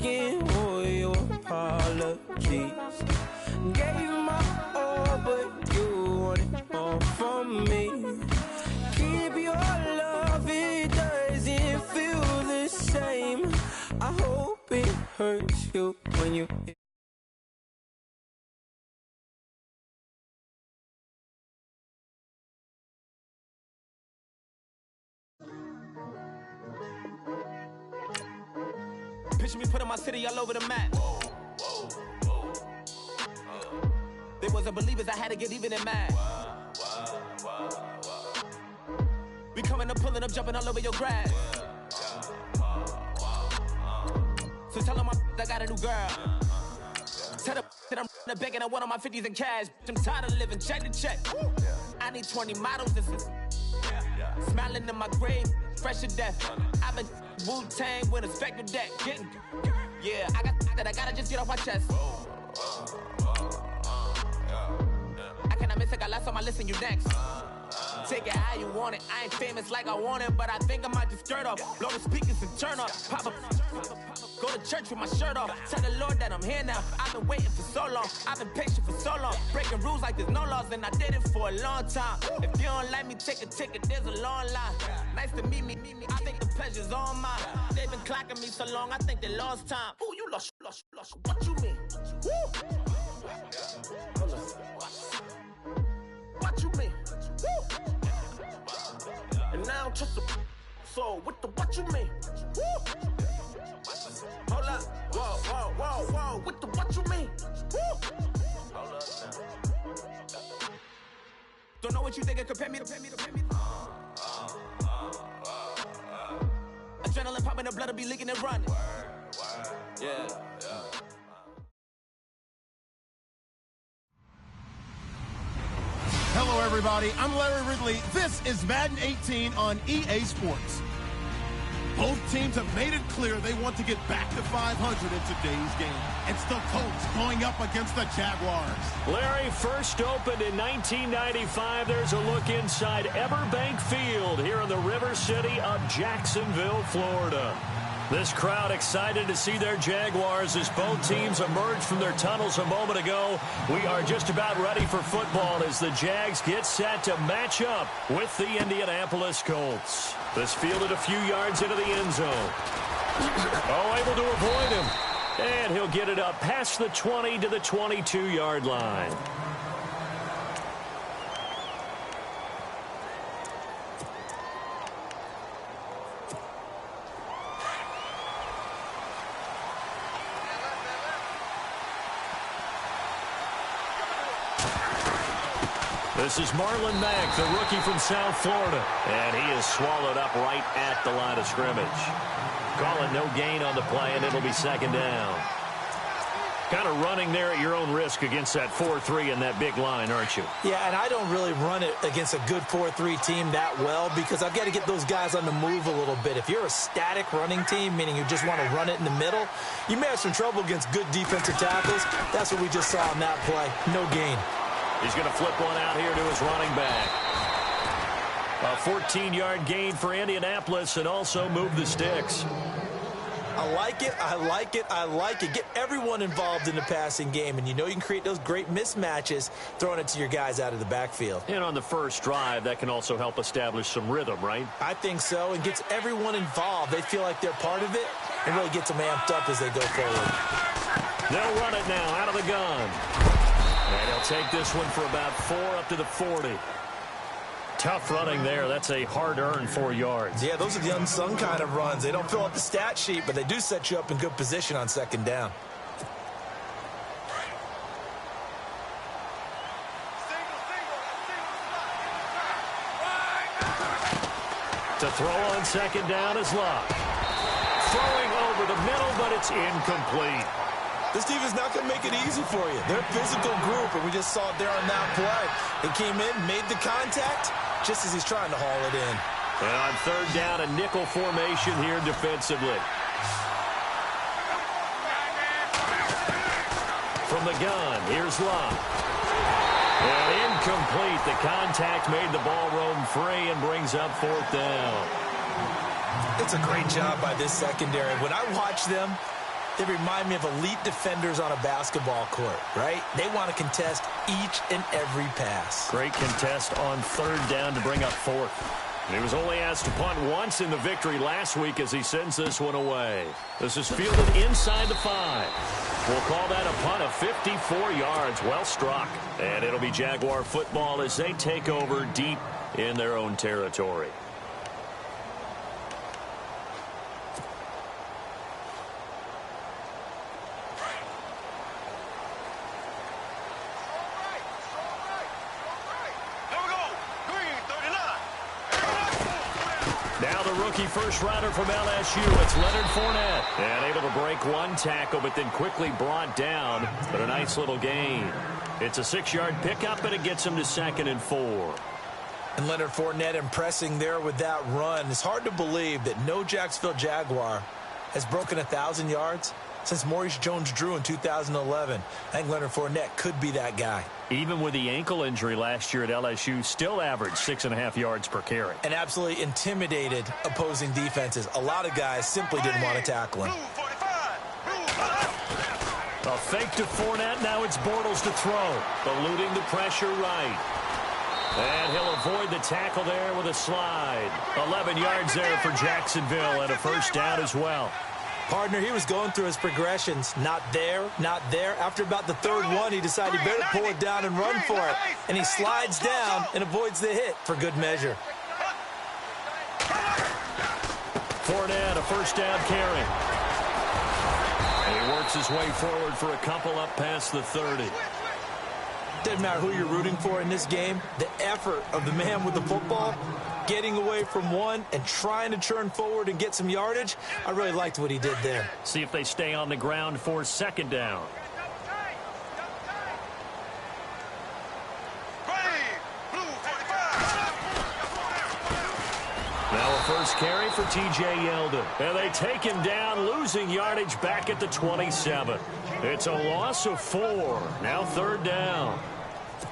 asking for your apologies. Gave my all, but you wanted more from me. Keep your love, it doesn't feel the same. I hope it hurts you when you... Picture me putting my city all over the map. They wasn't believers, I had to get even and mad. We coming up, pulling up, jumping all over your grass. So tell them I got a new girl. Tell them that I'm begging, I want on my 50s in cash. I'm tired of living check to check. I need 20 models, this is smiling in my grave, fresh to death. I've been Wu-Tang with a spectral deck. Getting, yeah, I gotta just get off my chest. I cannot miss it, got last on my list and you next. Take it how you want it. I ain't famous like I want it, but I think I might just skirt off. Blow the speakers and turn up. Pop up. Go to church with my shirt off. Tell the Lord that I'm here now. I've been waiting for so long. I've been patient for so long. Breaking rules like there's no laws, and I did it for a long time. If you don't like me, take a ticket. There's a long line. Nice to meet me. I think the pleasure's all mine. They've been clocking me so long, I think they lost time. Ooh, you lost. What you mean? Woo! What you mean? Woo! And now I'm just a so what you mean? Woo! Hold up, whoa, what you mean? Woo! Hold up now. Don't know what you think it compare me to. Adrenaline popping, the blood will be leaking and running. Yeah. Hello, everybody. I'm Larry Ridley. This is Madden 18 on EA Sports. Both teams have made it clear they want to get back to 500 in today's game. It's the Colts going up against the Jaguars. Larry, first opened in 1995. There's a look inside Everbank Field here in the River City of Jacksonville, Florida. This crowd excited to see their Jaguars as both teams emerged from their tunnels a moment ago. We are just about ready for football as the Jags get set to match up with the Indianapolis Colts. This fielded a few yards into the end zone. Able to avoid him. And he'll get it up past the 20 to the 22-yard line. This is Marlon Mack, the rookie from South Florida. And he is swallowed up right at the line of scrimmage. Call it no gain on the play, and it'll be second down. Kind of running there at your own risk against that 4-3 and that big line, aren't you? Yeah, and I don't really run it against a good 4-3 team that well because I've got to get those guys on the move a little bit. If you're a static running team, meaning you just want to run it in the middle, you may have some trouble against good defensive tackles. That's what we just saw in that play. No gain. He's going to flip one out here to his running back. A 14-yard gain for Indianapolis and also move the sticks. I like it. Get everyone involved in the passing game, and you know you can create those great mismatches throwing it to your guys out of the backfield. And on the first drive, that can also help establish some rhythm, right? I think so, and gets everyone involved. They feel like they're part of it and really gets them amped up as they go forward. They'll run it now out of the gun. And he'll take this one for about 4 up to the 40. Tough running there. That's a hard-earned 4 yards. Yeah, those are the unsung kind of runs. They don't fill out the stat sheet, but they do set you up in good position on second down. To throw on second down is Love. Throwing over the middle, but it's incomplete. This team is not going to make it easy for you. They're a physical group, and we just saw it there on that play. They came in, made the contact, just as he's trying to haul it in. And on third down, a nickel formation here defensively. From the gun, here's Love. And incomplete. The contact made the ball roam free and brings up fourth down. It's a great job by this secondary. When I watch them, they remind me of elite defenders on a basketball court, right? They want to contest each and every pass. Great contest on third down to bring up fourth. And he was only asked to punt once in the victory last week as he sends this one away. This is fielded inside the 5. We'll call that a punt of 54 yards. Well struck. And it'll be Jaguar football as they take over deep in their own territory. Now the rookie first-rounder from LSU, it's Leonard Fournette. And able to break one tackle, but then quickly brought down. But a nice little gain. It's a 6-yard pickup, and it gets him to 2nd and 4. And Leonard Fournette impressing there with that run. It's hard to believe that no Jacksonville Jaguar has broken 1,000 yards since Maurice Jones-Drew in 2011. I think Leonard Fournette could be that guy. Even with the ankle injury last year at LSU, still averaged 6.5 yards per carry. And absolutely intimidated opposing defenses. A lot of guys simply didn't want to tackle him. A fake to Fournette. Now it's Bortles to throw. Eluding the pressure right. And he'll avoid the tackle there with a slide. 11 yards there for Jacksonville and a first down as well. Partner, he was going through his progressions. Not there, not there. After about the third one, he decided he better pull it down and run for it. And he slides down and avoids the hit for good measure. Fournette, a first down carry. And he works his way forward for a couple up past the 30. Doesn't matter who you're rooting for in this game. The effort of the man with the football, getting away from one and trying to turn forward and get some yardage, I really liked what he did there. See if they stay on the ground for 2nd down. Now a first carry for T.J. Yeldon. And they take him down, losing yardage back at the 27. It's a loss of 4. Now 3rd down.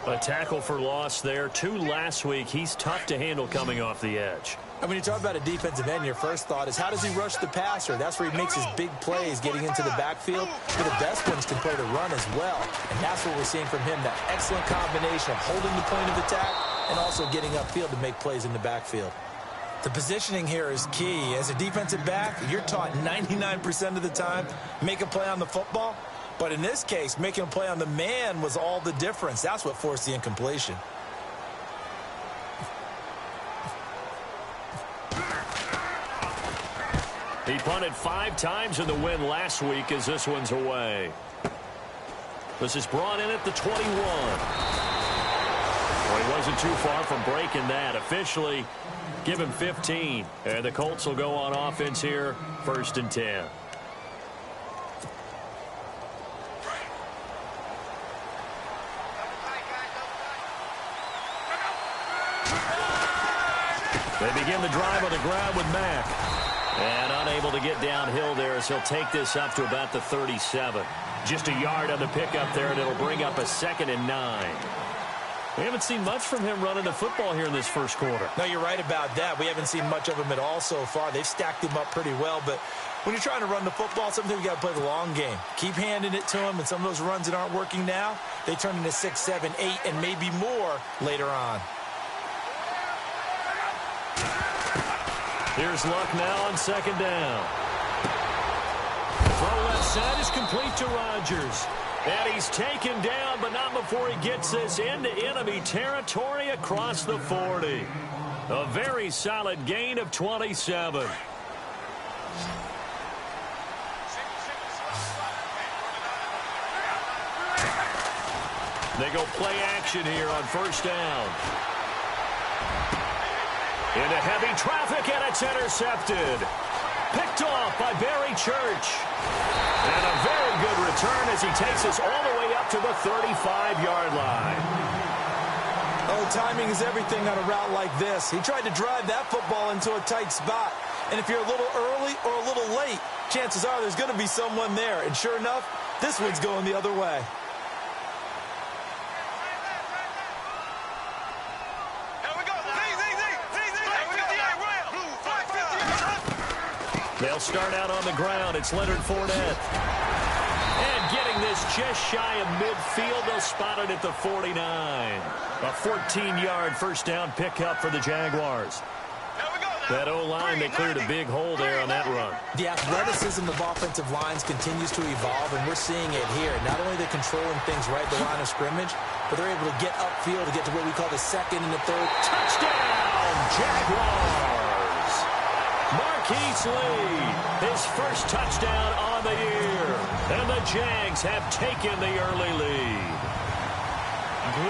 A tackle for loss there. 2 last week. He's tough to handle coming off the edge. And when you talk about a defensive end, your first thought is, how does he rush the passer? That's where he makes his big plays getting into the backfield. But the best ones can play the run as well. And that's what we're seeing from him, that excellent combination of holding the point of attack and also getting upfield to make plays in the backfield. The positioning here is key. As a defensive back, you're taught 99% of the time, make a play on the football. But in this case, making a play on the man was all the difference. That's what forced the incompletion. He punted 5 times in the win last week as this one's away. This is brought in at the 21. Well, he wasn't too far from breaking that. Officially, give him 15. And the Colts will go on offense here, 1st and 10. They begin the drive on the ground with Mack. And unable to get downhill there as he'll take this up to about the 37. Just a yard on the pickup there, and it'll bring up a 2nd and 9. We haven't seen much from him running the football here in this first quarter. No, you're right about that. We haven't seen much of him at all so far. They've stacked him up pretty well, but when you're trying to run the football, sometimes you got to play the long game. Keep handing it to him, and some of those runs that aren't working now, they turn into 6, 7, 8, and maybe more later on. Here's Luck now on 2nd down. Throw left side is complete to Rodgers. And he's taken down, but not before he gets this into enemy territory across the 40. A very solid gain of 27. They go play action here on 1st down. Into heavy traffic, and it's intercepted. Picked off by Barry Church. And a very good return as he takes us all the way up to the 35-yard line. Oh, timing is everything on a route like this. He tried to drive that football into a tight spot. And if you're a little early or a little late, chances are there's going to be someone there. And sure enough, this one's going the other way. They'll start out on the ground. It's Leonard Fournette. And getting this just shy of midfield, they'll spot it at the 49. A 14-yard first down pickup for the Jaguars. That O-line, they cleared a big hole there on that run. The athleticism of offensive lines continues to evolve, and we're seeing it here. Not only are they controlling things right at the line of scrimmage, but they're able to get upfield to get to what we call the second and the third. Touchdown, Jaguars! Marquise Lee, his first touchdown on the year. And the Jags have taken the early lead.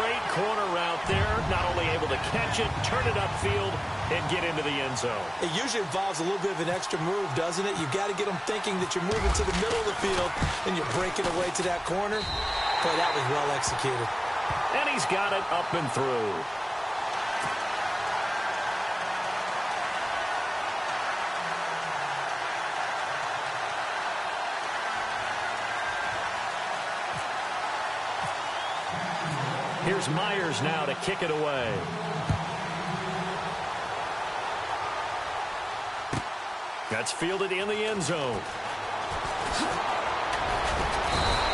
Great corner route there. Not only able to catch it, turn it upfield, and get into the end zone. It usually involves a little bit of an extra move, doesn't it? You've got to get them thinking that you're moving to the middle of the field, and you're breaking away to that corner. Boy, that was well executed. And he's got it up and through. Here's Myers now to kick it away. That's fielded in the end zone.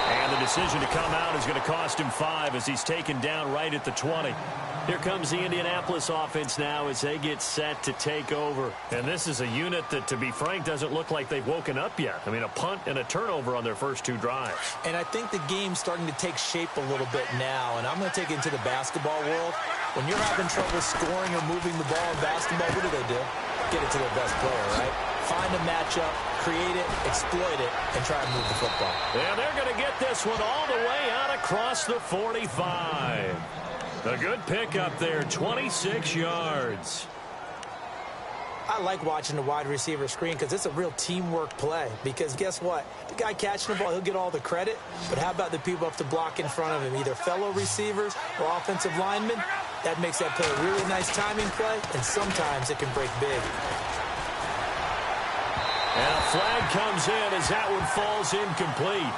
And the decision to come out is going to cost him 5 as he's taken down right at the 20. Here comes the Indianapolis offense now as they get set to take over. And this is a unit that, to be frank, doesn't look like they've woken up yet. I mean, a punt and a turnover on their first 2 drives. And I think the game's starting to take shape a little bit now. And I'm going to take it into the basketball world. When you're having trouble scoring or moving the ball in basketball, what do? Get it to their best player, right? Find a matchup, create it, exploit it, and try to move the football. And they're going to get this one all the way out across the 45. A good pickup there, 26 yards. I like watching the wide receiver screen because it's a real teamwork play. Because guess what? The guy catching the ball, he'll get all the credit. But how about the people up to block in front of him, either fellow receivers or offensive linemen? That makes that play a really nice timing play, and sometimes it can break big. And a flag comes in as that one falls incomplete.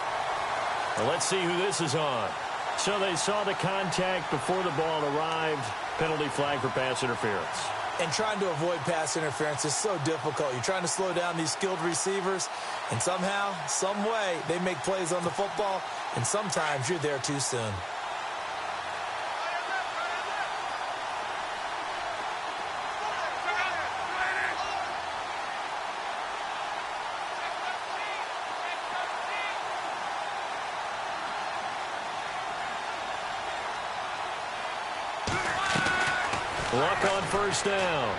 Well, let's see who this is on. So they saw the contact before the ball arrived. Penalty flag for pass interference. And trying to avoid pass interference is so difficult. You're trying to slow down these skilled receivers, and somehow, some way, they make plays on the football, and sometimes you're there too soon. Luck on first down.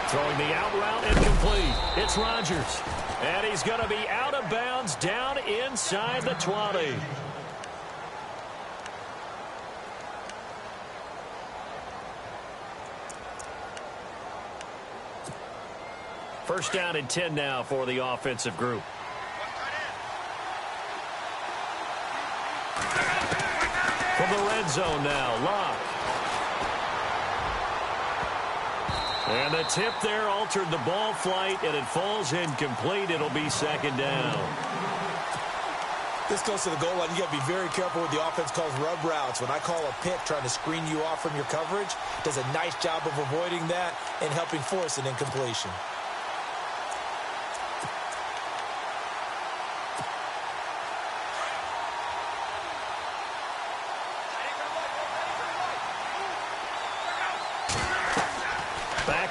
Throwing the out route and complete. It's Rodgers. And he's going to be out of bounds down inside the 20. First down and 10 now for the offensive group. From the red zone now, Locke. And the tip there altered the ball flight, and it falls incomplete. It'll be second down. This goes to the goal line. You got to be very careful with the offense calls rub routes. When I call a pick trying to screen you off from your coverage, does a nice job of avoiding that and helping force an incompletion.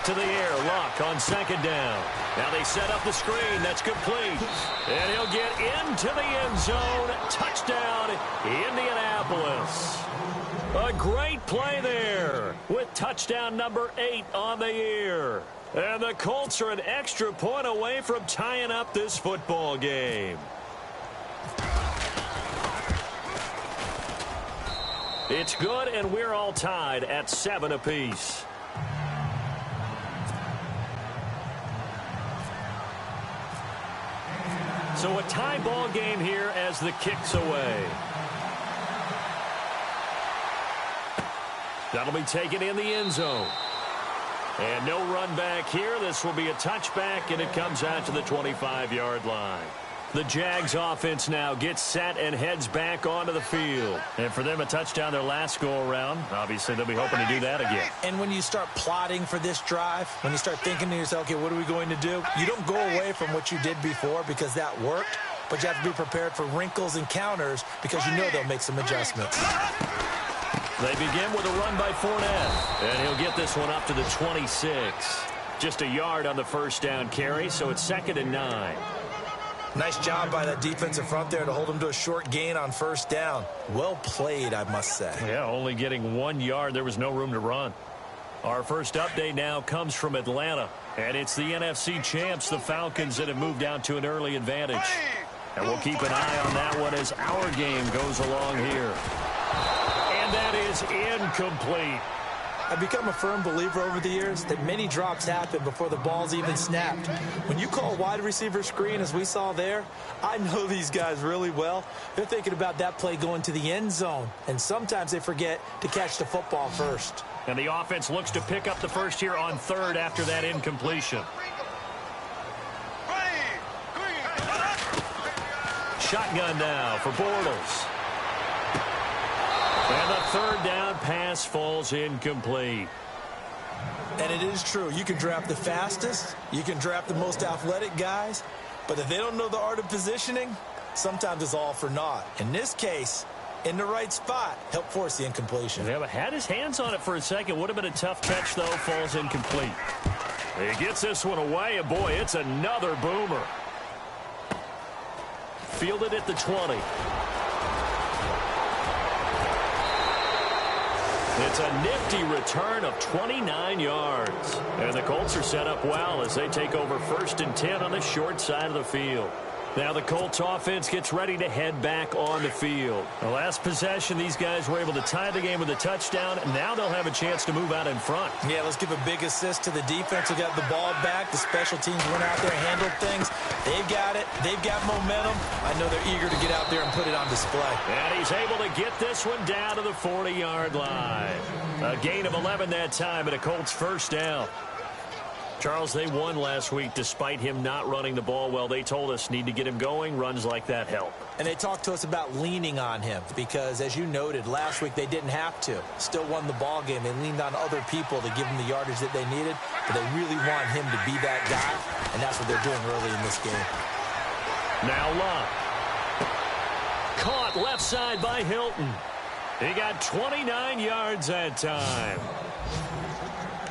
To the air, Luck on second down. Now they set up the screen. That's complete. And he'll get into the end zone. Touchdown, Indianapolis. A great play there with touchdown number 8 on the year. And the Colts are an extra point away from tying up this football game. It's good, and we're all tied at 7 apiece. So a tie ball game here as the kick's away. That'll be taken in the end zone. And no run back here. This will be a touchback, and it comes out to the 25-yard line. The Jags offense now gets set and heads back onto the field. And for them, a touchdown their last go-around. Obviously, they'll be hoping to do that again. And when you start plotting for this drive, when you start thinking to yourself, okay, what are we going to do? You don't go away from what you did before because that worked, but you have to be prepared for wrinkles and counters because you know they'll make some adjustments. They begin with a run by Fournette, and he'll get this one up to the 26. Just a yard on the first down carry, so it's 2nd and 9. Nice job by that defensive front there to hold him to a short gain on first down. Well played, I must say. Yeah, only getting 1 yard. There was no room to run. Our first update now comes from Atlanta, and it's the NFC champs, the Falcons, that have moved out to an early advantage. And we'll keep an eye on that one as our game goes along here. And that is incomplete. I've become a firm believer over the years that many drops happen before the ball's even snapped. When you call a wide receiver screen, as we saw there, I know these guys really well. They're thinking about that play going to the end zone, and sometimes they forget to catch the football first. And the offense looks to pick up the first here on 3rd after that incompletion. Shotgun now for Bortles. And the 3rd down pass falls incomplete. And it is true. You can draft the fastest. You can draft the most athletic guys. But if they don't know the art of positioning, sometimes it's all for naught. In this case, in the right spot, help force the incompletion. Yeah, but had his hands on it for a second. Would have been a tough catch, though. Falls incomplete. He gets this one away, and boy, it's another boomer. Fielded at the 20. It's a nifty return of 29 yards. And the Colts are set up well as they take over 1st and 10 on the short side of the field. Now the Colts offense gets ready to head back on the field. The last possession, these guys were able to tie the game with a touchdown. Now they'll have a chance to move out in front. Yeah, let's give a big assist to the defense who got the ball back. The special teams went out there, handled things. They've got it. They've got momentum. I know they're eager to get out there and put it on display. And he's able to get this one down to the 40-yard line. A gain of 11 that time and a Colts first down. Charles, they won last week despite him not running the ball well. They told us need to get him going. Runs like that help. And they talked to us about leaning on him because, as you noted, last week they didn't have to. Still won the ball game. They leaned on other people to give them the yardage that they needed, but they really want him to be that guy, and that's what they're doing early in this game. Now Love. Caught left side by Hilton. He got 29 yards that time.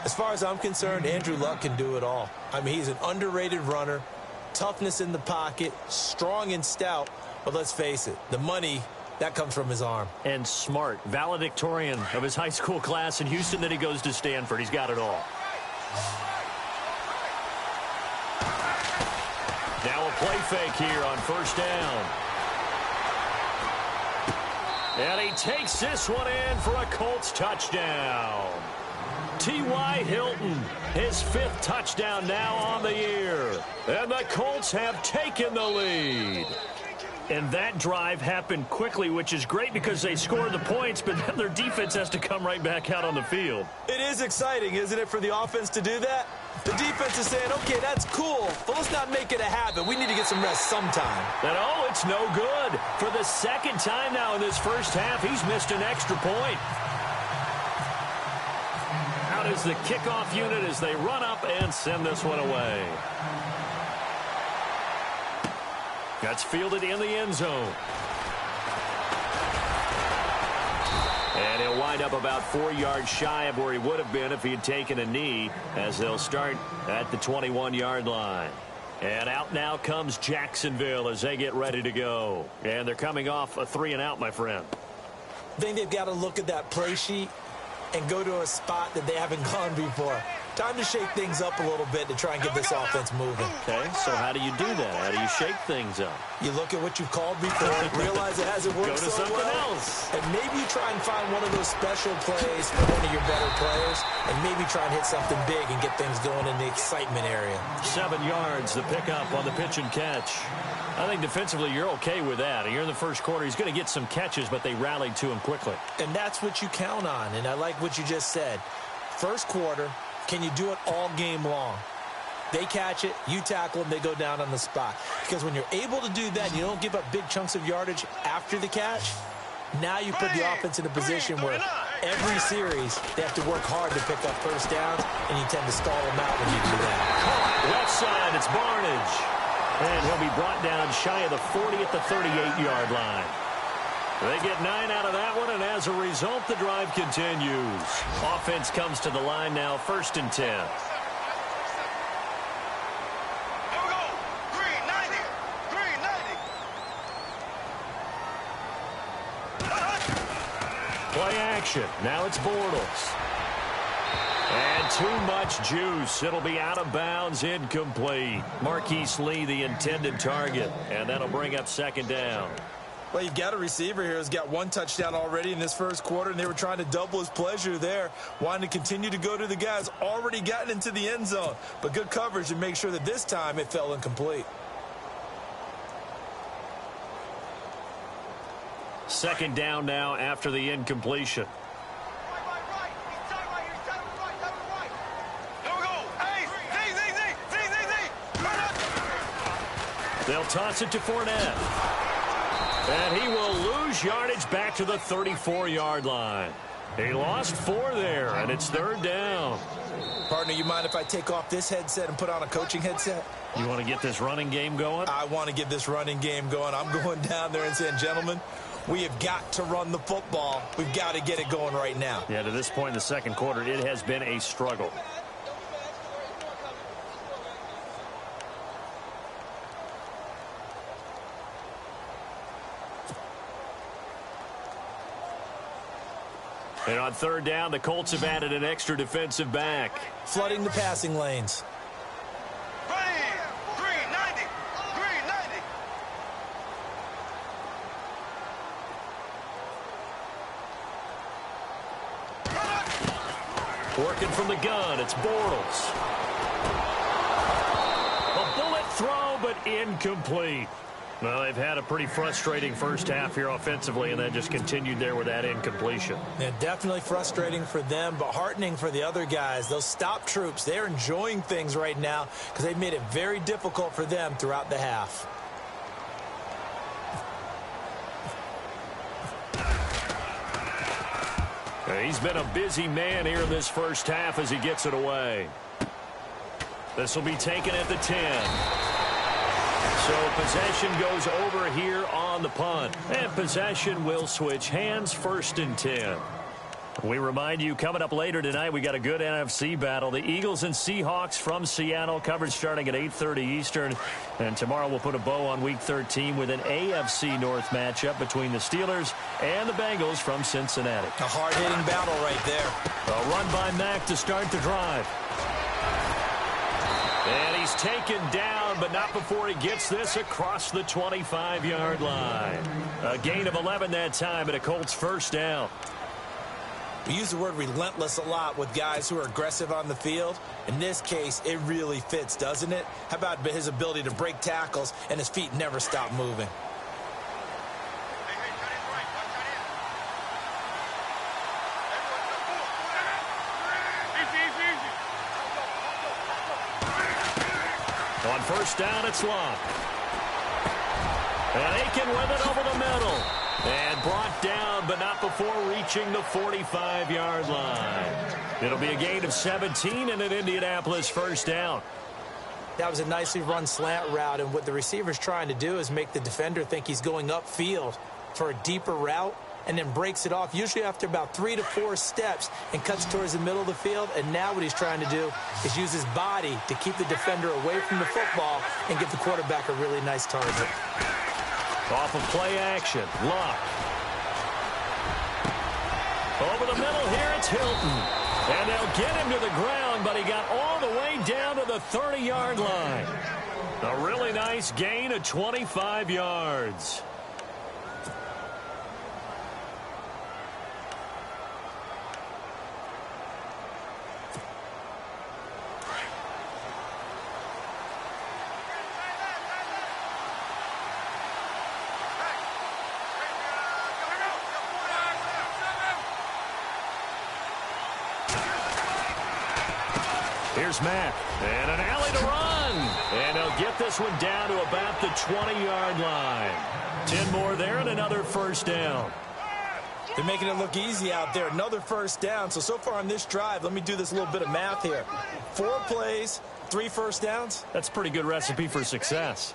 As far as I'm concerned, Andrew Luck can do it all. I mean, he's an underrated runner, toughness in the pocket, strong and stout. But let's face it, the money, that comes from his arm. And smart, valedictorian of his high school class in Houston. Then he goes to Stanford. He's got it all. Now a play fake here on first down. And he takes this one in for a Colts touchdown. T.Y. Hilton, his 5th touchdown now on the year. And the Colts have taken the lead. And that drive happened quickly, which is great because they scored the points, but then their defense has to come right back out on the field. It is exciting, isn't it, for the offense to do that? The defense is saying, okay, that's cool, but let's not make it a habit. We need to get some rest sometime. And, oh, it's no good. For the 2nd time now in this first half, he's missed an extra point. Out is the kickoff unit as they run up and send this one away. That's fielded in the end zone. And he'll wind up about 4 yards shy of where he would have been if he had taken a knee, as they'll start at the 21-yard line. And out now comes Jacksonville as they get ready to go. And they're coming off a 3-and-out, my friend. I think they've got to look at that play sheet and go to a spot that they haven't gone before. Time to shake things up a little bit to try and get this offense moving. Okay, so how do you do that? How do you shake things up? You look at what you've called before, realize it hasn't worked so well. Go to something else. And maybe you try and find one of those special plays for one of your better players, and maybe try and hit something big and get things going in the excitement area. 7 yards, the pickup on the pitch and catch. I think defensively you're okay with that. You're in the first quarter. He's going to get some catches, but they rallied to him quickly. And that's what you count on, and I like what you just said. First quarter, can you do it all game long? They catch it, you tackle them, they go down on the spot. Because when you're able to do that, and you don't give up big chunks of yardage after the catch, now you put the offense in a position where every series they have to work hard to pick up first downs, and you tend to stall them out when you do that. Left side, it's Barnage. And he'll be brought down shy of the 40 at the 38-yard line. They get 9 out of that one, and as a result, the drive continues. Offense comes to the line now, 1st and 10. Play action. Now it's Bortles. And too much juice. It'll be out of bounds, incomplete. Marquise Lee, the intended target. And that'll bring up 2nd down. Well, you've got a receiver here who's got 1 touchdown already in this first quarter, and they were trying to double his pleasure there, wanting to continue to go to the guys already gotten into the end zone. But good coverage to make sure that this time it fell incomplete. 2nd down now after the incompletion. They'll toss it to Fournette. And he will lose yardage back to the 34-yard line. He lost 4 there, and it's 3rd down. Partner, you mind if I take off this headset and put on a coaching headset? You want to get this running game going? I want to get this running game going. I'm going down there and saying, gentlemen, we have got to run the football. We've got to get it going right now. Yeah, to this point in the second quarter, it has been a struggle. And on 3rd down, the Colts have added an extra defensive back. Flooding the passing lanes. Working from the gun, it's Bortles. A bullet throw, but incomplete. Well, they've had a pretty frustrating first half here offensively, and then just continued there with that incompletion. Yeah, definitely frustrating for them, but heartening for the other guys. Those stop troops, they're enjoying things right now because they've made it very difficult for them throughout the half. He's been a busy man here in this first half as he gets it away. This will be taken at the 10. So possession goes over here on the punt. And possession will switch hands, 1st and 10. We remind you, coming up later tonight, we got a good NFC battle. The Eagles and Seahawks from Seattle, coverage starting at 8:30 Eastern. And tomorrow we'll put a bow on Week 13 with an AFC North matchup between the Steelers and the Bengals from Cincinnati. A hard-hitting battle right there. A run by Mack to start the drive. And he's taken down, but not before he gets this across the 25-yard line. A gain of 11 that time, and a Colts 1st down. We use the word relentless a lot with guys who are aggressive on the field. In this case, it really fits, doesn't it? How about his ability to break tackles and his feet never stop moving? On 1st down, it's Locke. And Aiken with it over the middle. And brought down, but not before reaching the 45-yard line. It'll be a gain of 17 and an Indianapolis 1st down. That was a nicely run slant route, and what the receiver's trying to do is make the defender think he's going upfield for a deeper route, and then breaks it off, usually after about 3 to 4 steps, and cuts towards the middle of the field. And now what he's trying to do is use his body to keep the defender away from the football and get the quarterback a really nice target. Off of play action, Locke. Over the middle here, it's Hilton. And they'll get him to the ground, but he got all the way down to the 30-yard line. A really nice gain of 25 yards. Here's Mack. And an alley to run. And he'll get this one down to about the 20-yard line. 10 more there and another first down. They're making it look easy out there. Another first down. So far on this drive, let me do this little bit of math here. 4 plays, 3 first downs. That's a pretty good recipe for success.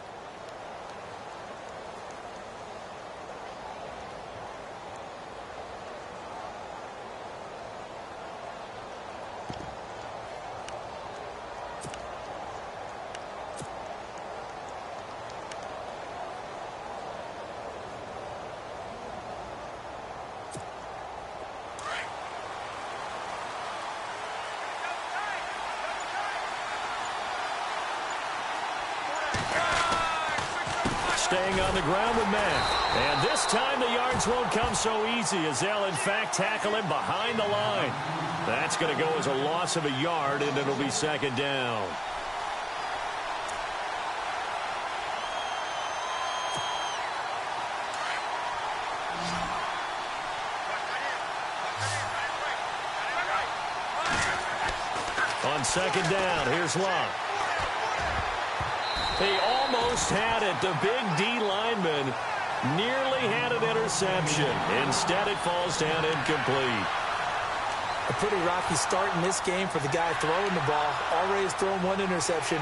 Staying on the ground with Mack. And this time the yards won't come so easy as they'll in fact tackle him behind the line. That's going to go as a loss of a yard, and it'll be second down. On second down, here's Locke. He almost had it. The big D lineman nearly had an interception. Instead, it falls down incomplete. A pretty rocky start in this game for the guy throwing the ball. Already has thrown 1 interception.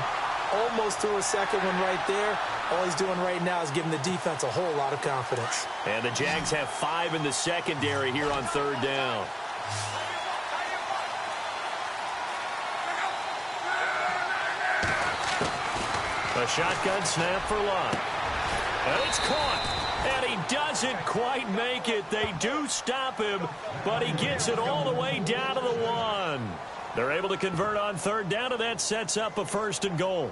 Almost threw a second one right there. All he's doing right now is giving the defense a whole lot of confidence. And the Jags have 5 in the secondary here on third down. A shotgun snap for Locke. And it's caught. And he doesn't quite make it. They do stop him, but he gets it all the way down to the 1. They're able to convert on third down, and that sets up a first and goal.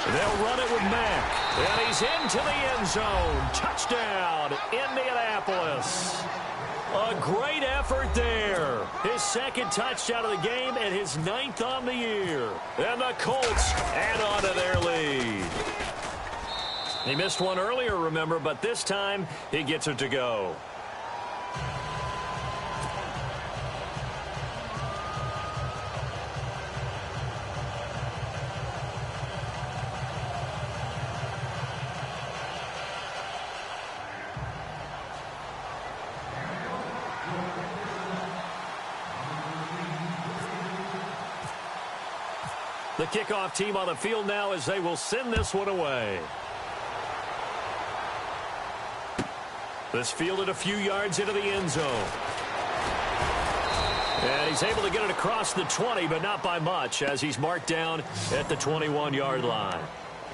They'll run it with Mack. And he's into the end zone. Touchdown, Indianapolis. A great effort there. His second touchdown of the game and his 9th on the year. And the Colts add on to their lead. He missed one earlier, remember, but this time he gets it to go. The kickoff team on the field now as they will send this one away. This fielded a few yards into the end zone. And he's able to get it across the 20, but not by much as he's marked down at the 21-yard line.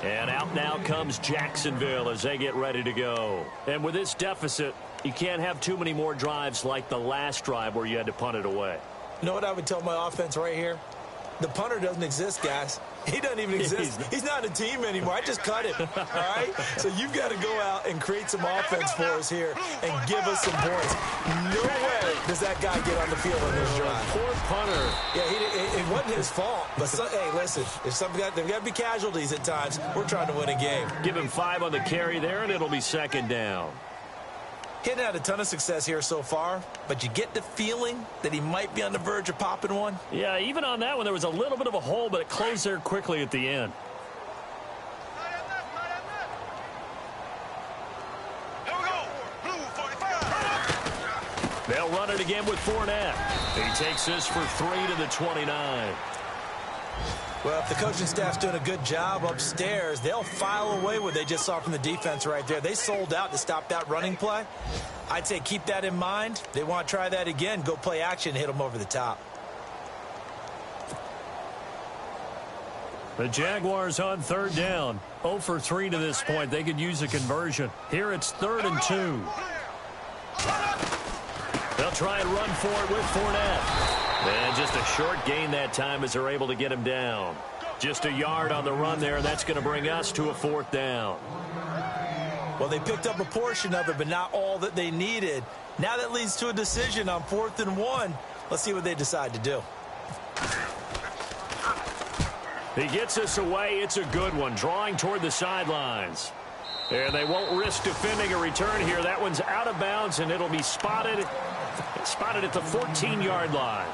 And out now comes Jacksonville as they get ready to go. And with this deficit, you can't have too many more drives like the last drive where you had to punt it away. You know what I would tell my offense right here? The punter doesn't exist, guys. He doesn't even exist. He's not a team anymore. I just cut him, all right? So you've got to go out and create some offense for us here and give us some points. No way does that guy get on the field on this drive. Poor punter. Yeah, it wasn't his fault. But, hey, listen, if there's got to be casualties at times. We're trying to win a game. Give him 5 on the carry there, and it'll be second down. He hadn't had a ton of success here so far, but you get the feeling that he might be on the verge of popping one. Yeah, even on that one, there was a little bit of a hole, but it closed there quickly at the end. They'll run it again with Fournette. He takes this for 3 to the 29. Well, if the coaching staff's doing a good job upstairs, they'll file away what they just saw from the defense right there. They sold out to stop that running play. I'd say keep that in mind. They want to try that again. Go play action, hit them over the top. The Jaguars on third down. 0 for 3 to this point. They could use a conversion. Here it's 3rd and 2. They'll try and run for it with Fournette. And just a short gain that time as they're able to get him down. Just a yard on the run there, and that's going to bring us to a 4th down. Well, they picked up a portion of it, but not all that they needed. Now that leads to a decision on 4th and 1. Let's see what they decide to do. He gets us away. It's a good one, drawing toward the sidelines. And they won't risk defending a return here. That one's out of bounds, and it'll be spotted at the 14-yard line.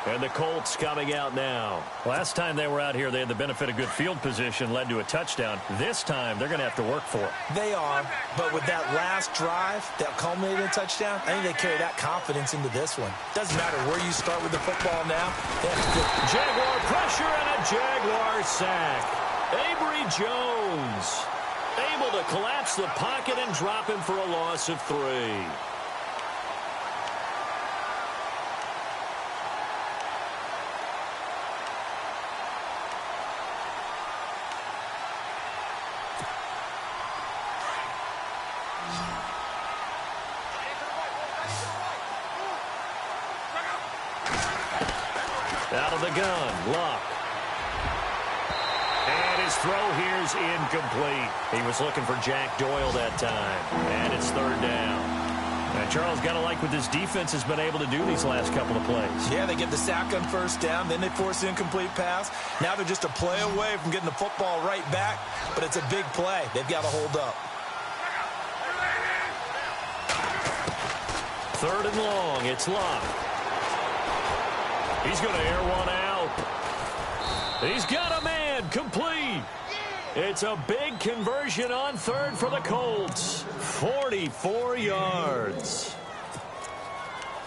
And the Colts coming out now. Last time they were out here, they had the benefit of good field position, led to a touchdown. This time, they're going to have to work for it. They are, but with that last drive that culminated in a touchdown, I think they carry that confidence into this one. Doesn't matter where you start with the football now. Jaguar pressure and a Jaguar sack. Avery Jones able to collapse the pocket and drop him for a loss of 3. Out of the gun, Luck. And his throw here's incomplete. He was looking for Jack Doyle that time. And it's 3rd down. And Charles, got to like what this defense has been able to do these last couple of plays. Yeah, they get the sack on 1st down, then they force an incomplete pass. Now they're just a play away from getting the football right back, but it's a big play. They've got to hold up. 3rd and long, it's Luck. He's going to air one out. He's got a man, complete. It's a big conversion on 3rd for the Colts. 44 yards.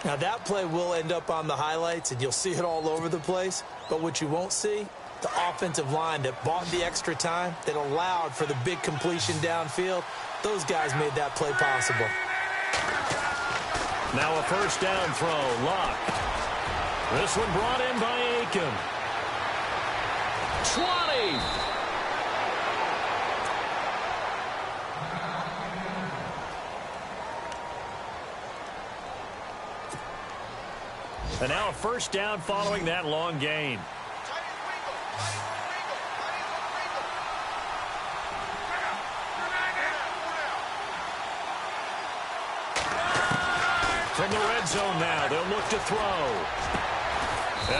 Now that play will end up on the highlights, and you'll see it all over the place. But what you won't see, the offensive line that bought the extra time, that allowed for the big completion downfield, those guys made that play possible. Now a 1st down throw, Luck. This one brought in by Aiken. 20. And now a 1st down following that long gain. From the red zone now, they'll look to throw.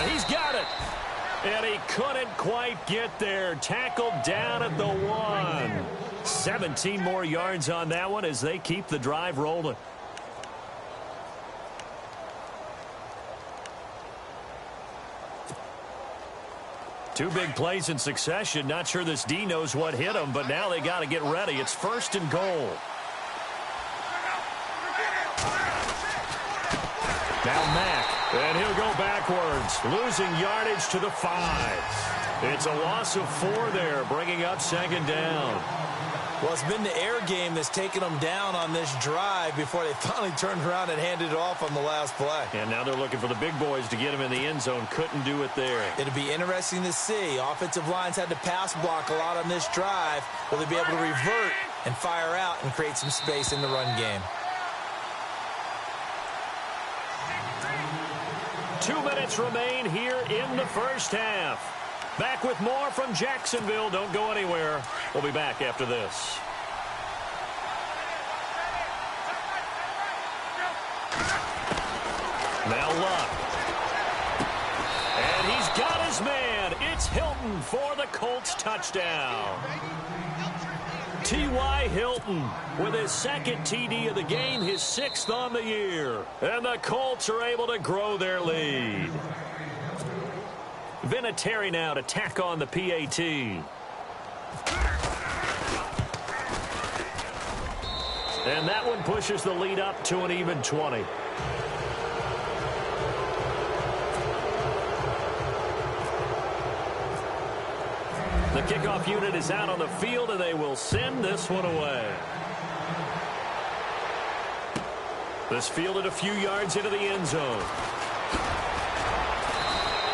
He's got it. And he couldn't quite get there. Tackled down at the 1. 17 more yards on that one as they keep the drive rolling. Two big plays in succession. Not sure this D knows what hit him, but now they got to get ready. It's 1st and goal. Now Mack, and he'll go backwards, losing yardage to the 5. It's a loss of 4 there, bringing up 2nd down. Well, it's been the air game that's taken them down on this drive before they finally turned around and handed it off on the last play. And now they're looking for the big boys to get him in the end zone. Couldn't do it there. It'll be interesting to see. Offensive lines had to pass block a lot on this drive. Will they be able to revert and fire out and create some space in the run game? 2 minutes remain here in the 1st half. Back with more from Jacksonville. Don't go anywhere. We'll be back after this. Now Luck. And he's got his man. It's Hilton for the Colts touchdown. T.Y. Hilton with his 2nd TD of the game, his 6th on the year. And the Colts are able to grow their lead. Vinatieri now to tack on the PAT. And that one pushes the lead up to an even 20. The kickoff unit is out on the field, and they will send this one away. This fielded a few yards into the end zone.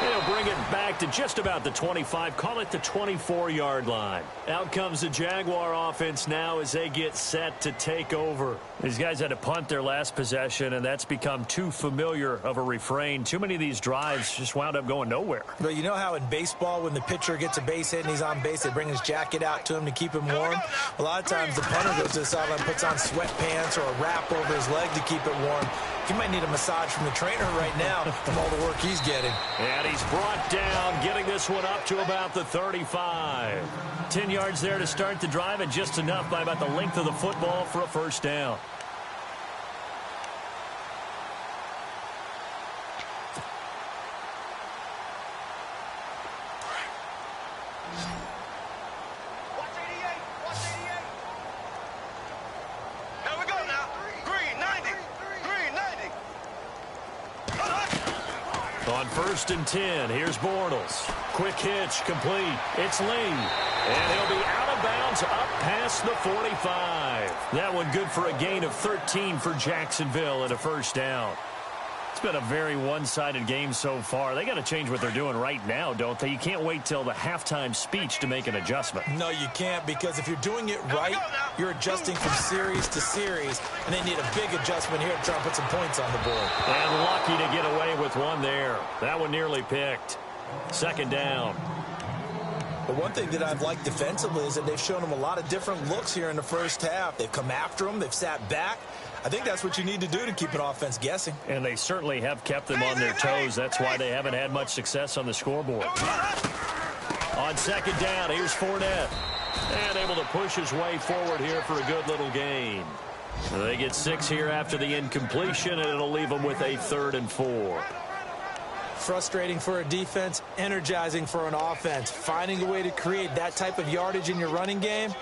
And he'll bring it back to just about the 25, call it the 24-yard line. Out comes the Jaguar offense now as they get set to take over. These guys had to punt their last possession, and that's become too familiar of a refrain. Too many of these drives just wound up going nowhere. But you know how in baseball, when the pitcher gets a base hit and he's on base, they bring his jacket out to him to keep him warm? A lot of times the punter goes to the sideline, puts on sweatpants or a wrap over his leg to keep it warm. He might need a massage from the trainer right now from all the work he's getting. And he's brought down, getting this one up to about the 35. 10 yards there to start the drive, and just enough by about the length of the football for a first down. On 1st and 10, here's Bortles. Quick hitch, complete. It's Lee. And he'll be out of bounds up past the 45. That one good for a gain of 13 for Jacksonville and a first down. It's been a very one-sided game so far. They got to change what they're doing right now, don't they? You can't wait till the halftime speech to make an adjustment. No, you can't, because if you're doing it right, you're adjusting from series to series, and they need a big adjustment here to try and put some points on the board. And lucky to get away with one there. That one nearly picked. Second down. But one thing that I've liked defensively is that they've shown them a lot of different looks here in the first half. They've come after them. They've sat back. I think that's what you need to do to keep an offense guessing. And they certainly have kept them on their toes. That's why they haven't had much success on the scoreboard. On second down, here's Fournette. And able to push his way forward here for a good little gain. They get 6 here after the incompletion, and it'll leave them with a 3rd and 4. Frustrating for a defense, energizing for an offense. Finding a way to create that type of yardage in your running game,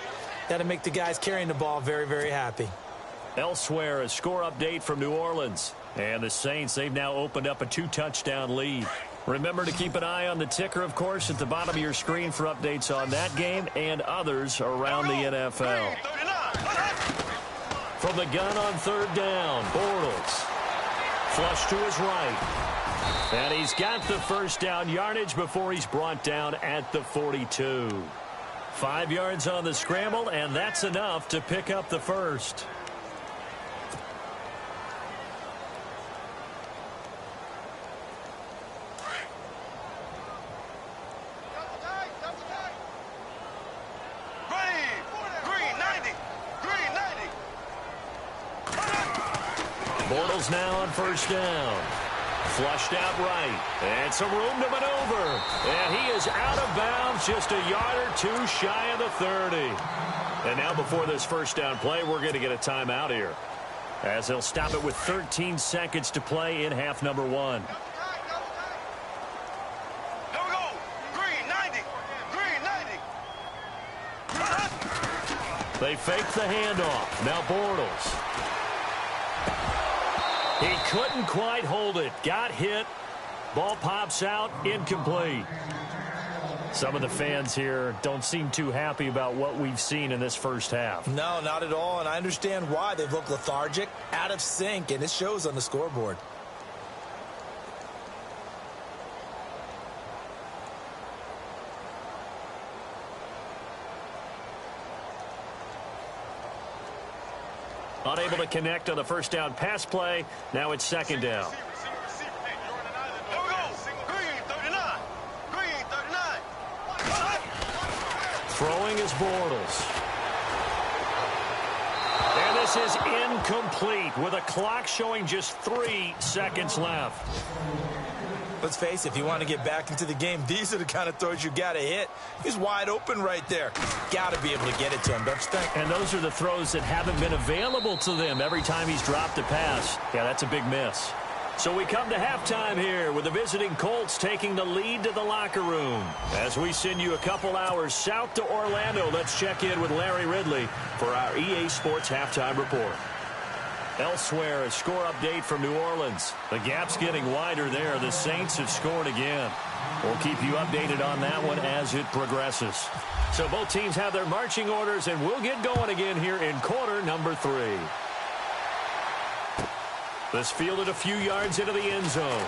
that'll make the guys carrying the ball very, very happy. Elsewhere, a score update from New Orleans. And the Saints, they've now opened up a 2-touchdown lead. Remember to keep an eye on the ticker, of course, at the bottom of your screen for updates on that game and others around the NFL. From the gun on 3rd down, Bortles. Flush to his right. And he's got the first down yardage before he's brought down at the 42. 5 yards on the scramble, and that's enough to pick up the first. Bortles now on 1st down. Flushed out right. And some room to maneuver. And he is out of bounds, just a yard or two shy of the 30. And now before this first down play, we're going to get a timeout here, as they'll stop it with 13 seconds to play in half number 1. They fake the handoff. Now Bortles. He couldn't quite hold it. Got hit. Ball pops out. Incomplete. Some of the fans here don't seem too happy about what we've seen in this first half. No, not at all, and I understand why. They've looked lethargic, out of sync, and it shows on the scoreboard. Unable to connect on the first down pass play. Now it's 2nd down. Throwing is Bortles. And this is incomplete with a clock showing just 3 seconds left. Let's face it, if you want to get back into the game, these are the kind of throws you got to hit. He's wide open right there. Got to be able to get it to him, don't you think? And those are the throws that haven't been available to them every time he's dropped a pass. Yeah, that's a big miss. So we come to halftime here with the visiting Colts taking the lead to the locker room. As we send you a couple hours south to Orlando, let's check in with Larry Ridley for our EA Sports Halftime Report. Elsewhere, a score update from New Orleans. The gap's getting wider there. The Saints have scored again. We'll keep you updated on that one as it progresses. So both teams have their marching orders, and we'll get going again here in quarter number 3. This fielded a few yards into the end zone.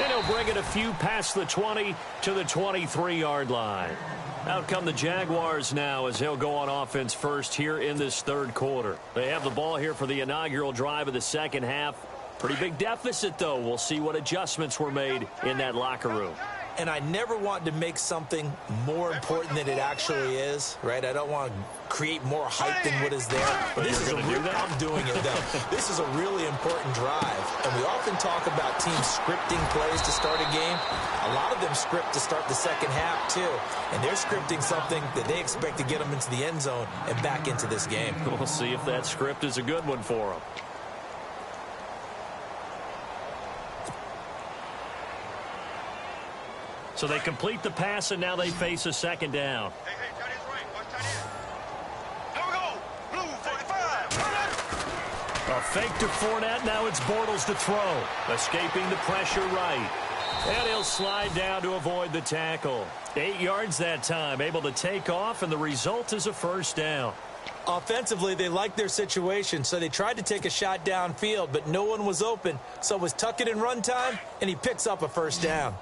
And he'll bring it a few past the 20 to the 23-yard line. Out come the Jaguars now as he'll go on offense first here in this third quarter. They have the ball here for the inaugural drive of the second half. Pretty big deficit, though. We'll see what adjustments were made in that locker room. And I never want to make something more important than it actually is, right? I don't want to create more hype than what is there. But this is a real, I'm doing it, though. This is a really important drive. And we often talk about teams scripting plays to start a game. A lot of them script to start the second half, too. And they're scripting something that they expect to get them into the end zone and back into this game. We'll see if that script is a good one for them. So they complete the pass, and now they face a second down. Hey, tight end's right. Watch tight end. Here we go. Blue 45. A fake to Fournette. Now it's Bortles to throw. Escaping the pressure right. And he'll slide down to avoid the tackle. 8 yards that time. Able to take off, and the result is a first down. Offensively, they liked their situation, so they tried to take a shot downfield, but no one was open. So it was tuck it in run time, and he picks up a first down.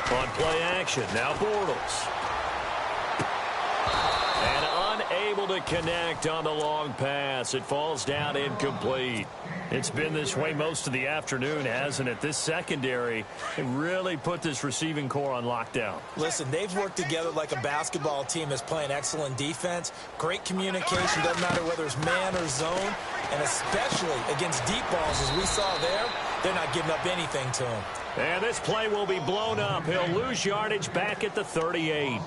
On play action, now Bortles. And unable to connect on the long pass. It falls down incomplete. It's been this way most of the afternoon, hasn't it? This secondary really put this receiving core on lockdown. Listen, they've worked together like a basketball team that's playing excellent defense. Great communication, doesn't matter whether it's man or zone. And especially against deep balls, as we saw there, they're not giving up anything to him. And this play will be blown up. He'll lose yardage back at the 38.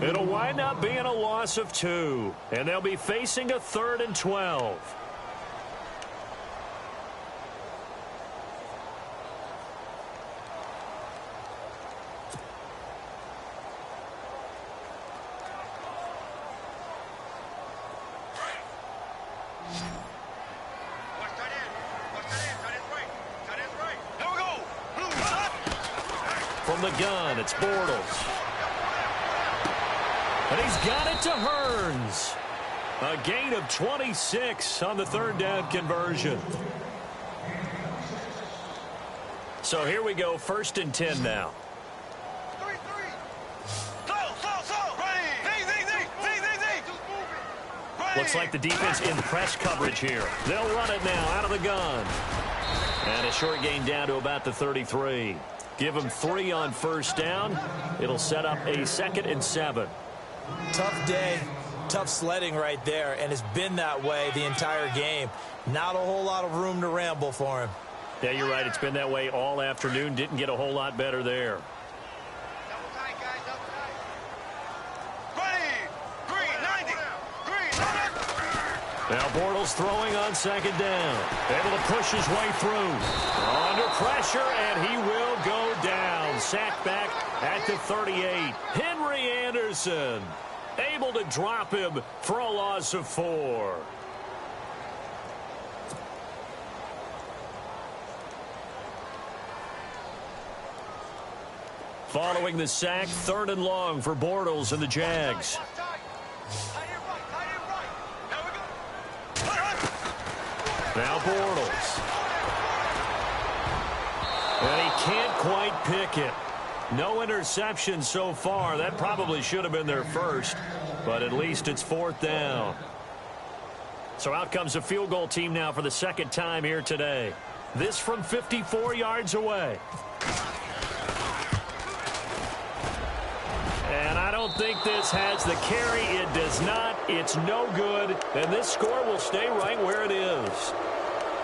It'll wind up being a loss of 2. And they'll be facing a 3rd and 12. From the gun, it's Bortles. And he's got it to Hearns. A gain of 26 on the third down conversion. So here we go, 1st and 10 now. Looks like the defense in press coverage here. They'll run it now out of the gun. And a short gain down to about the 33. Give them 3 on first down. It'll set up a 2nd and 7. Tough day, tough sledding right there, and it's been that way the entire game. Not a whole lot of room to ramble for him. Yeah, you're right. It's been that way all afternoon. Didn't get a whole lot better there. Double tight, guys, double tight. Ready. Green, 90. Green, 90. Now Bortles throwing on 2nd down. Able to push his way through. Under pressure, and he will go down. Sacked back at the 38. Henry Anderson able to drop him for a loss of 4. Following the sack, 3rd and long for Bortles and the Jags. Now Bortles. And he can't quite pick it. No interception so far. That probably should have been their first, but at least it's 4th down. So out comes a field goal team now for the 2nd time here today. This from 54 yards away. And I don't think this has the carry. It does not. It's no good. And this score will stay right where it is.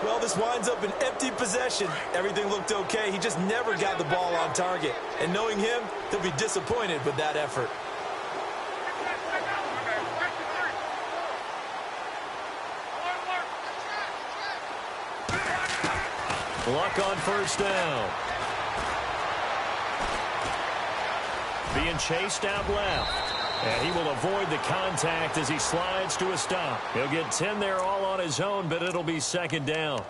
Well, this winds up an empty possession. Everything looked okay. He just never got the ball on target. And knowing him, he'll be disappointed with that effort. Luck on first down. Being chased out left. And he will avoid the contact as he slides to a stop. He'll get 10 there all on his own, but it'll be 2nd down.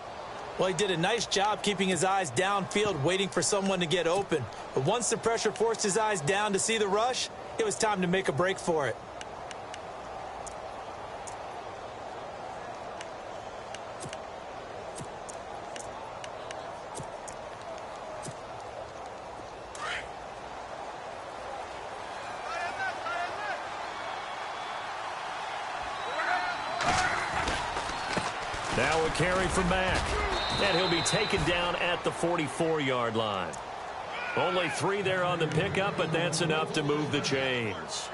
Well, he did a nice job keeping his eyes downfield, waiting for someone to get open. But once the pressure forced his eyes down to see the rush, it was time to make a break for it. Now a carry from Mack. And he'll be taken down at the 44-yard line. Only 3 there on the pickup, but that's enough to move the chains.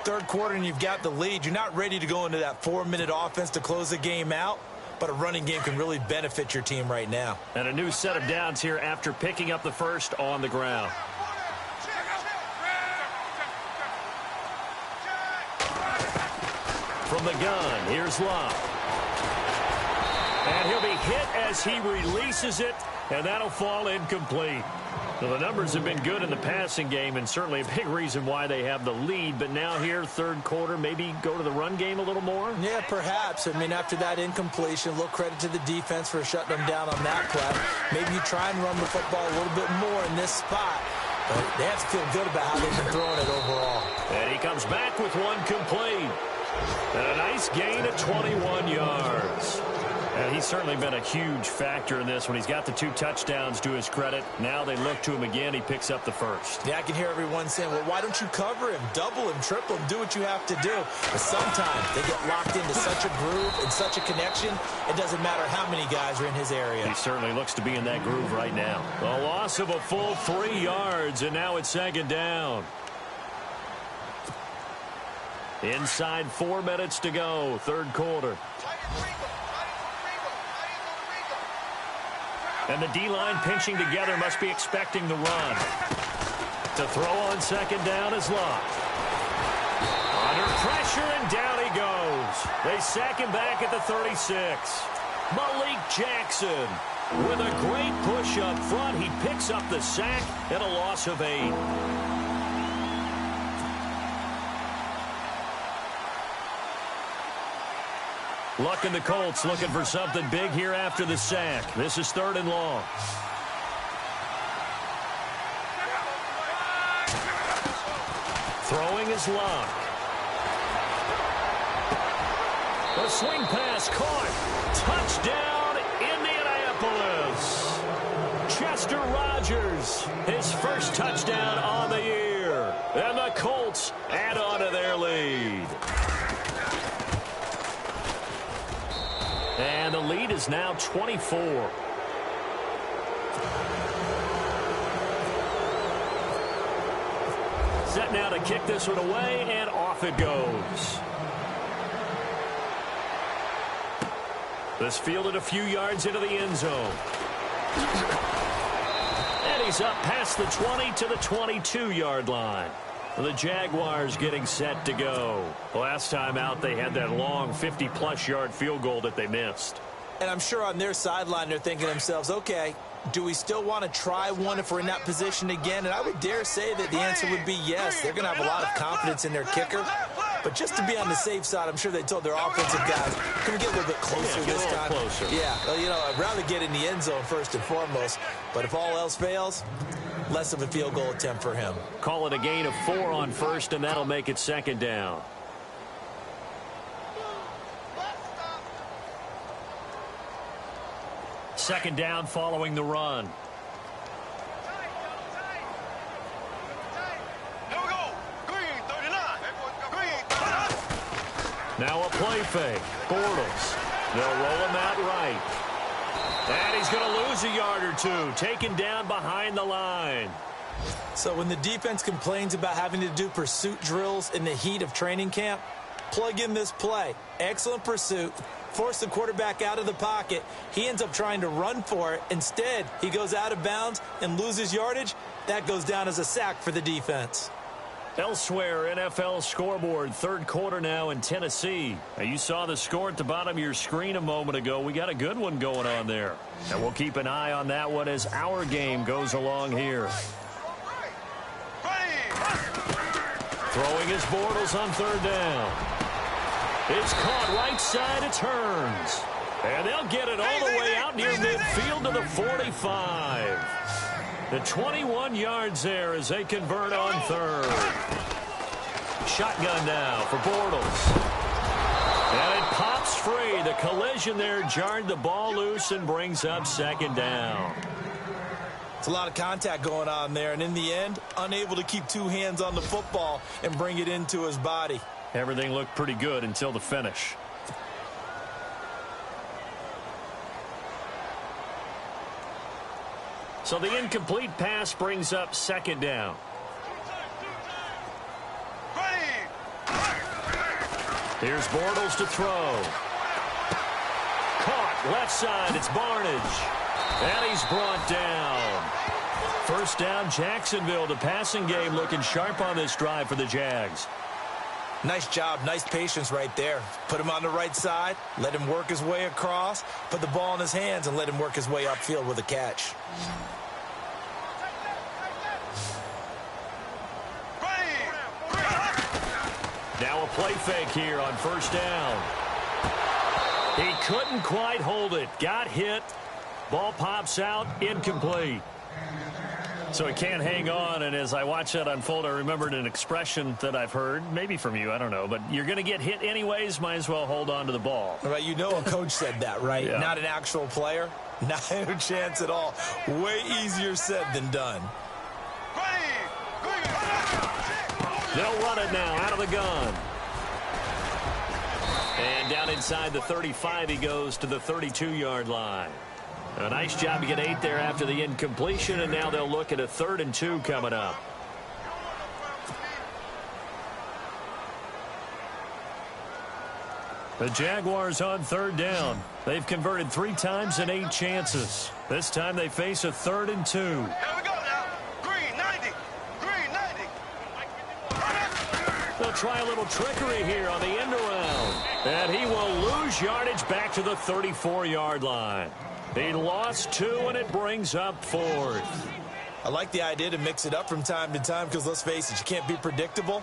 Third quarter and you've got the lead. You're not ready to go into that 4-minute offense to close the game out, but a running game can really benefit your team right now. And a new set of downs here after picking up the first on the ground. From the gun, here's Love. And he'll be hit as he releases it, and that'll fall incomplete. Well, the numbers have been good in the passing game, and certainly a big reason why they have the lead. But now here, third quarter, maybe go to the run game a little more? Yeah, perhaps. I mean, after that incompletion, a little credit to the defense for shutting them down on that play. Maybe you try and run the football a little bit more in this spot. But they have to feel good about how they've been throwing it overall. And he comes back with one complete. And a nice gain of 21 yards. And he's certainly been a huge factor in this when he's got the 2 touchdowns to his credit. Now they look to him again. He picks up the first. Yeah, I can hear everyone saying, well, why don't you cover him, double him, triple him, do what you have to do. But sometimes they get locked into such a groove and such a connection, it doesn't matter how many guys are in his area. He certainly looks to be in that groove right now. A loss of a full 3 yards, and now it's second down. Inside 4 minutes to go, third quarter. And the D-line pinching together must be expecting the run. To throw on second down is Love. Under pressure, and down he goes. They sack him back at the 36. Malik Jackson with a great push up front. He picks up the sack and a loss of 8. Luck in the Colts looking for something big here after the sack. This is 3rd and long. Throwing is Love. A swing pass caught. Touchdown, Indianapolis. Chester Rogers, his first touchdown on the year. And the Colts add on to their lead. And the lead is now 24. Set now to kick this one away, and off it goes. This fielded a few yards into the end zone. And he's up past the 20 to the 22-yard line. The Jaguars getting set to go. Last time out, they had that long 50-plus yard field goal that they missed. And I'm sure on their sideline, they're thinking to themselves, okay, do we still want to try one if we're in that position again? And I would dare say that the answer would be yes. They're going to have a lot of confidence in their kicker. But just to be on the safe side, I'm sure they told their offensive guys, can we get a little bit closer this time? Closer. Yeah, well, you know, I'd rather get in the end zone first and foremost. But if all else fails, less of a field goal attempt for him. Call it a gain of 4 on first, and that'll make it second down. Second down following the run. Here we go. Green 39. Green 39. Now a play fake. Bortles. They'll roll him out right. And he's going to lose a yard or 2. Taken down behind the line. So when the defense complains about having to do pursuit drills in the heat of training camp, plug in this play. Excellent pursuit. Force the quarterback out of the pocket. He ends up trying to run for it. Instead, he goes out of bounds and loses yardage. That goes down as a sack for the defense. Elsewhere, NFL scoreboard, third quarter now in Tennessee. Now, you saw the score at the bottom of your screen a moment ago. We got a good one going on there. And we'll keep an eye on that one as our game goes along here. Throwing his Bortles on third down. It's caught right side, it turns. And they'll get it all the way out near midfield to the 45. The 21 yards there as they convert on third. Shotgun now for Bortles. And it pops free. The collision there jarred the ball loose and brings up second down. It's a lot of contact going on there, and in the end, unable to keep 2 hands on the football and bring it into his body. Everything looked pretty good until the finish. So the incomplete pass brings up second down. Here's Bortles to throw. Caught left side. It's Barnage. And he's brought down. First down, Jacksonville. The passing game looking sharp on this drive for the Jags. Nice job, nice patience right there. Put him on the right side, let him work his way across, put the ball in his hands, and let him work his way upfield with a catch. Now a play fake here on first down. He couldn't quite hold it. Got hit. Ball pops out, incomplete. So he can't hang on, and as I watch that unfold, I remembered an expression that I've heard, maybe from you, I don't know, but you're going to get hit anyways, might as well hold on to the ball. Right, you know a coach said that, right? Yeah. Not an actual player. Not a chance at all. Way easier said than done. They'll run it now out of the gun. And down inside the 35, he goes to the 32-yard line. A nice job to get 8 there after the incompletion, and now they'll look at a 3rd and 2 coming up. The Jaguars on 3rd down. They've converted 3 times in 8 chances. This time they face a 3rd and 2. Here we go now. Green 90. Green 90. They'll try a little trickery here on the end around. And he will lose yardage back to the 34-yard line. He lost 2, and it brings up 4th. I like the idea to mix it up from time to time because, let's face it, you can't be predictable.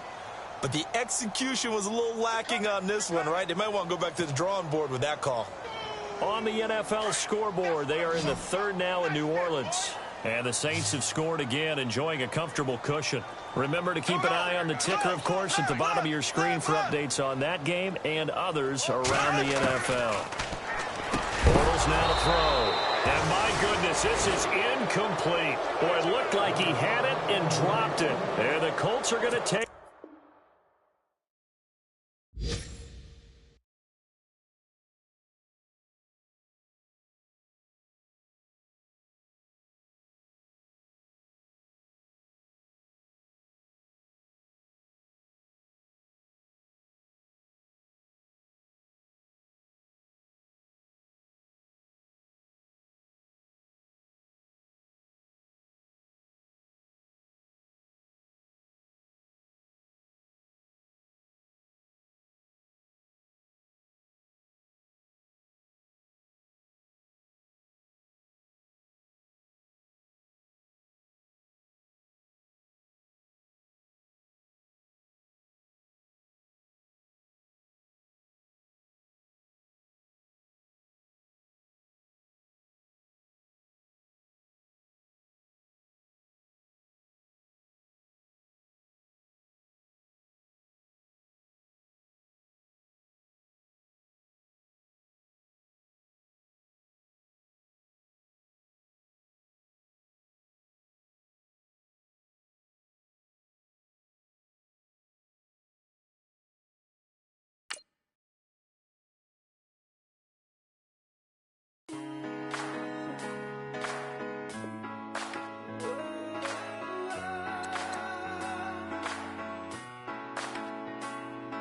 But the execution was a little lacking on this one, right? They might want to go back to the drawing board with that call. On the NFL scoreboard, they are in the 3rd now in New Orleans. And the Saints have scored again, enjoying a comfortable cushion. Remember to keep an eye on the ticker, of course, at the bottom of your screen for updates on that game and others around the NFL. Bortles now to throw. And my goodness, this is incomplete. Boy, it looked like he had it and dropped it. And the Colts are going to take.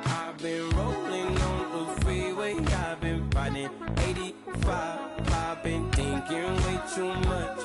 I've been rolling on the freeway, I've been riding 85. I've been thinking way too much.